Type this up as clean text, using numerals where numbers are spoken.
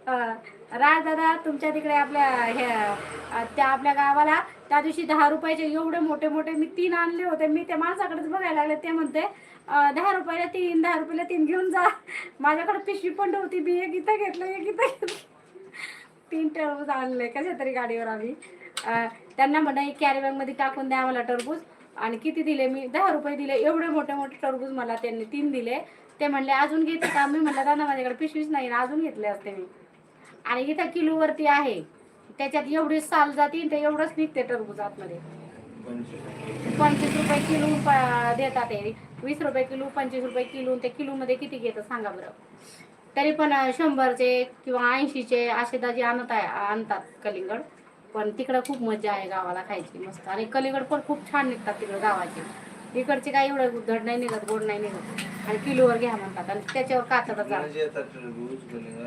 राज दादा तुमच्या तिकडे आपल्या त्या आपल्या गावाला त्या दिवशी 10 रुपयाचे एवढे मोठे मोठे मी 3 आणले होते. मी त्या माणसाकडेच बघायला लागले. ते म्हणते 10 रुपयाला 3, 10 रुपयाला 3 घेऊन जा. माझ्याकडे पिशवी पण नव्हती. मी एक इथं घेतलं, एक इथं घेतलं. 3 टरबूज आणले कशा तरी गाडीवर आम्ही. त्यांना म्हणा कॅरी बॅग मध्ये टाकून द्या आम्हाला टरबूज. आणि किती दिले मी? 10 रुपये दिले. एवढे मोठे मोठे टरबूज मला त्यांनी 3 दिले. ते म्हणले अजून घेते का? मी म्हणलं दादा माझ्याकडे पिशवीच नाही ना, अजून घेतले असते मी. आणि इथं किलोवरती आहे. त्याच्यात एवढी साल जाते ते एवढंच निघते टरबूज आतमध्ये. 25 रुपये किलो देतात ते. 20 रुपये किलो, 25 रुपये किलो. ते किलोमध्ये किती घेतं सांगा बरं. तरी पण 100चे किंवा 80चे असे दाजी आणतात कलिंगड. पण तिकडं खूप मजा आहे गावाला खायची मस्त. आणि कलिंगड पण खूप छान निघतात तिकडं गावाचे. इकडचे काही एवढं धड नाही निघत, गोड नाही निघत. आणि किलोवर घ्या म्हणतात आणि त्याच्यावर कातडं जातात.